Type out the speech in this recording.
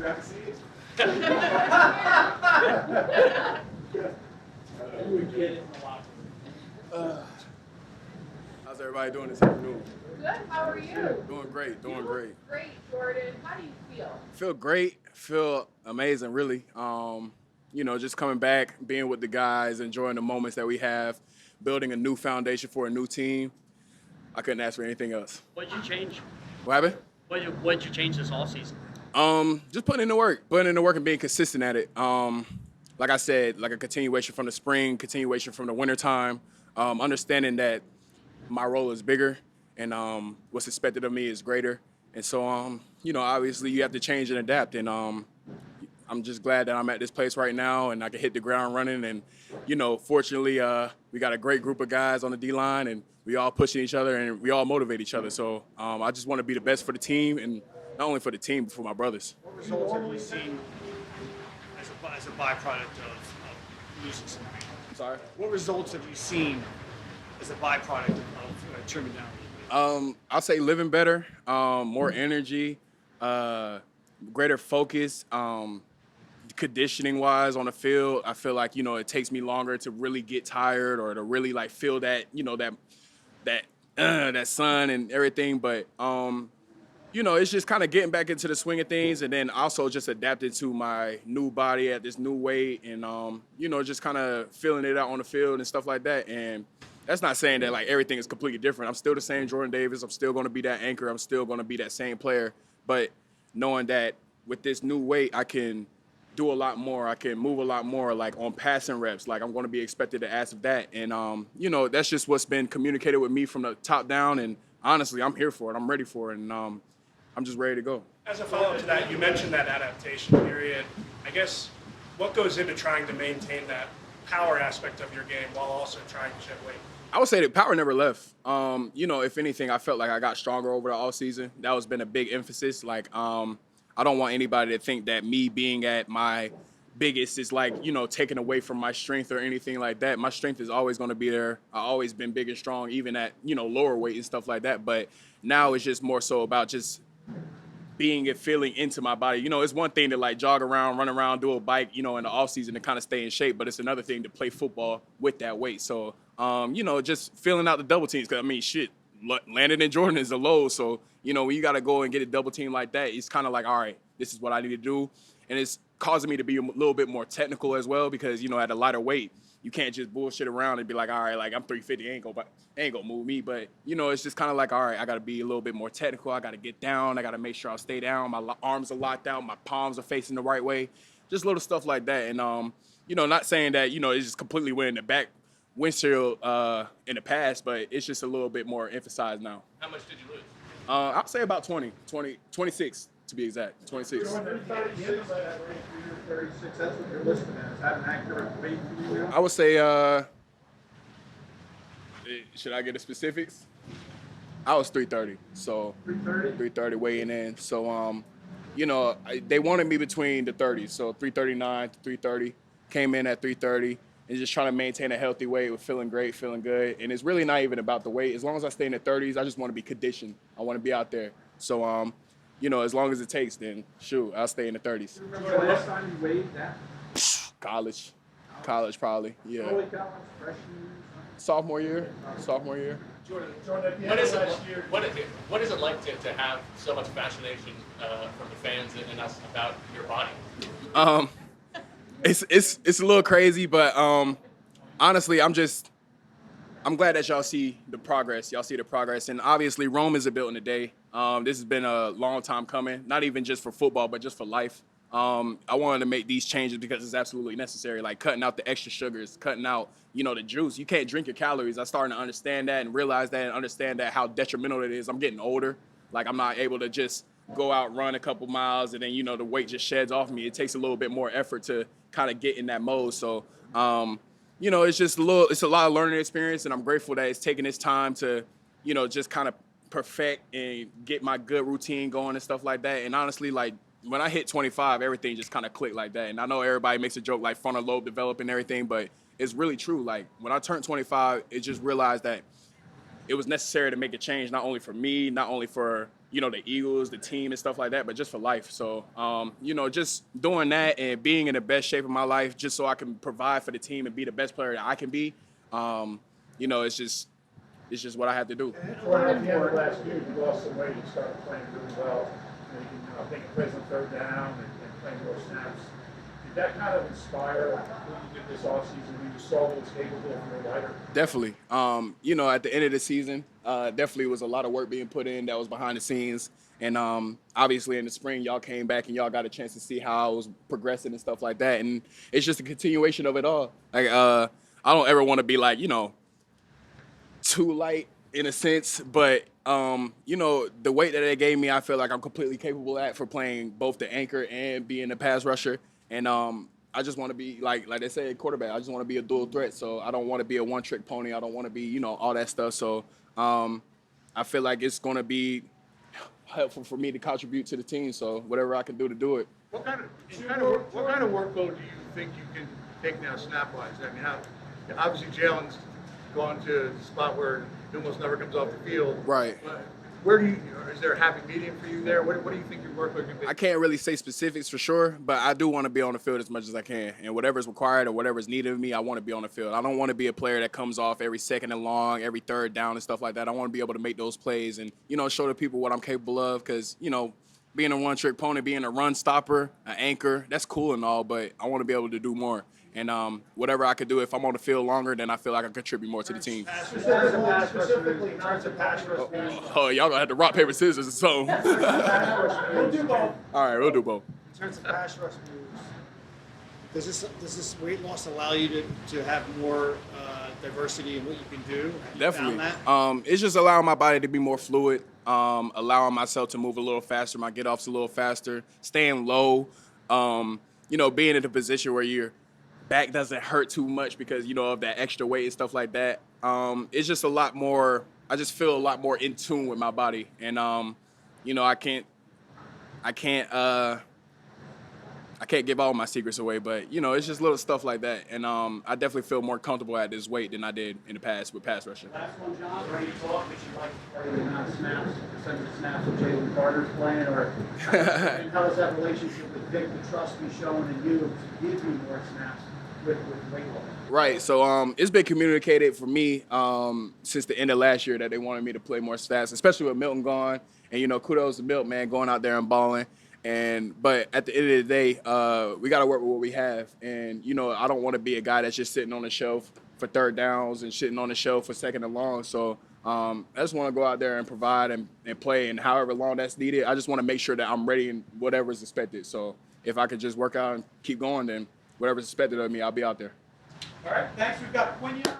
got to see it. How's everybody doing this afternoon? Good. How are you? Doing great, doing You look great. Great, Jordan. How do you feel? Feel great, feel amazing, really. Just coming back, being with the guys, enjoying the moments that we have, building a new foundation for a new team. I couldn't ask for anything else. What did you change? What happened? What did you change this offseason? Just putting in the work and being consistent at it. Like I said, like a continuation from the spring, continuation from the wintertime, understanding that my role is bigger and what's expected of me is greater. And so, obviously you have to change and adapt. And I'm just glad that I'm at this place right now and I can hit the ground running. And, fortunately, we got a great group of guys on the D-line and we all pushing each other and we all motivate each other. So I just want to be the best for the team and not only for the team, but for my brothers. What results have you seen as a byproduct of losing some weight? I'm sorry? What results have you seen as a byproduct of trimming down? I'll say living better, more energy, greater focus, conditioning wise on the field. I feel like, it takes me longer to really get tired or to really like feel that, that sun and everything. But, it's just kind of getting back into the swing of things and then also just adapting to my new body at this new weight and, just kind of feeling it out on the field and stuff like that. And that's not saying that like everything is completely different. I'm still the same Jordan Davis. I'm still going to be that anchor. I'm still going to be that same player. But knowing that with this new weight, I can do a lot more. I can move a lot more, like on passing reps. Like I'm going to be expected to ask of that. And, that's just what's been communicated with me from the top down. And honestly, I'm here for it. I'm ready for it. And I'm just ready to go. As a follow-up to that, you mentioned that adaptation period. I guess what goes into trying to maintain that power aspect of your game while also trying to shed weight? I would say that power never left. If anything, I felt like I got stronger over the offseason. That has been a big emphasis. Like, I don't want anybody to think that me being at my biggest is like, taken away from my strength or anything like that. My strength is always going to be there. I've always been big and strong, even at, lower weight and stuff like that. But now it's just more so about just being and feeling into my body. It's one thing to like jog around, run around, do a bike, in the off season to kind of stay in shape, but it's another thing to play football with that weight. So, just filling out the double teams. Cause Landon and Jordan is a low. So, when you got to go and get a double team like that, it's kind of like, all right, this is what I need to do. And it's causing me to be a little bit more technical as well because, at a lighter weight, you can't just bullshit around and be like, all right, like I'm 350, ain't gonna move me. But, it's just kind of like, all right, I got to be a little bit more technical. I got to get down. I got to make sure I stay down. My arms are locked out. My palms are facing the right way. Just little stuff like that. And, not saying that, it's just completely winning the back windshield in the past, but it's just a little bit more emphasized now. How much did you lose? I'd say about 26 to be exact, 26. 36, that's what you're listed as. Is that an accurate weight for you? I would say, should I get the specifics? I was 330, so 330 weighing in. So, they wanted me between the 30s, so 339 to 330. Came in at 330 and just trying to maintain a healthy weight with feeling great, feeling good. And it's really not even about the weight. As long as I stay in the 30s, I just want to be conditioned. I want to be out there. So, as long as it takes, then shoot, I'll stay in the 30s. Remember the last time you weighed that? College probably, yeah. Early college, freshman year? Sophomore year. Jordan, What is it like to have so much fascination from the fans and us about your body? It's a little crazy, but honestly, I'm glad that y'all see the progress. Y'all see the progress, and obviously Rome isn't built in a day. This has been a long time coming, not even just for football, but just for life. I wanted to make these changes because it's absolutely necessary, like cutting out the extra sugars, cutting out, the juice. You can't drink your calories. I'm starting to understand that and realize that and understand that how detrimental it is. I'm getting older. Like, I'm not able to just go out, run a couple miles, and then, the weight just sheds off me. It takes a little bit more effort to kind of get in that mode. So, it's a lot of learning experience, and I'm grateful that it's taking this time to, just kind of perfect and get my good routine going and stuff like that. And honestly, like, when I hit 25, everything just kind of clicked like that. And I know everybody makes a joke like frontal lobe developing and everything, but it's really true. Like, when I turned 25, it just realized that it was necessary to make a change, not only for me, not only for you know, the Eagles, the team, and stuff like that, but just for life. So, you know, just doing that and being in the best shape of my life, just so I can provide for the team and be the best player that I can be. You know, it's just what I have to do. Well, at the end of last year, you lost some weight and started playing really well. You know, making plays on third down and playing more snaps. Did that kind of inspire who you did this offseason when you saw what was capable of your lighter? Definitely. You know, at the end of the season, definitely was a lot of work being put in that was behind the scenes. And obviously in the spring, y'all came back and y'all got a chance to see how I was progressing and stuff like that. And it's just a continuation of it all. Like, I don't ever want to be like, you know, too light in a sense, but you know, the weight that they gave me, I feel like I'm completely capable at for playing both the anchor and being a pass rusher. And I just want to be like they say, quarterback. I just want to be a dual threat. So I don't want to be a one-trick pony. I don't want to be, you know, all that stuff. So I feel like it's going to be helpful for me to contribute to the team. So whatever I can do to do it. What kind of workload do you think you can take now, snap-wise? I mean, obviously Jalen's gone to a spot where he almost never comes off the field. Right. But where is there a happy medium for you there? What do you think your workload can be? I can't really say specifics for sure, but I do want to be on the field as much as I can. And whatever's required or whatever's needed of me, I want to be on the field. I don't want to be a player that comes off every second and long, every third down and stuff like that. I want to be able to make those plays and, you know, show the people what I'm capable of because, you know, being a one-trick pony, being a run stopper, an anchor, that's cool and all, but I want to be able to do more. And whatever I could do, if I'm on the field longer, then I feel like I contribute more to the team. Specifically, in terms of pass rush moves. Oh, y'all gonna have to rock, paper, scissors or something. We'll do both. All right, we'll do both. In terms of pass rush moves, does this weight loss allow you to have more diversity in what you can do? Have you Definitely. found that? It's just allowing my body to be more fluid, allowing myself to move a little faster, my get-offs a little faster, staying low, you know, being in a position where your back doesn't hurt too much because, you know, of that extra weight and stuff like that. It's just a lot more, I just feel a lot more in tune with my body. And, you know, I can't give all my secrets away, but, you know, it's just little stuff like that. And I definitely feel more comfortable at this weight than I did in the past with pass rushing. Last one, John. Where you talk that you like the amount of snaps, percentage of snaps that Jalen Carter's playing, or how does that relationship with Vic, the trust he's showing in you to give you more snaps with weight loss? Right. So it's been communicated for me since the end of last year that they wanted me to play more snaps, especially with Milton gone. And, you know, kudos to Milton, man, going out there and balling. But at the end of the day, we got to work with what we have. And, you know, I don't want to be a guy that's just sitting on the shelf for third downs and sitting on the shelf for second and long. So I just want to go out there and provide and play, and however long that's needed, I just want to make sure that I'm ready and whatever's expected. So if I could just work out and keep going, then whatever's expected of me, I'll be out there. All right, thanks. We've got Quinion.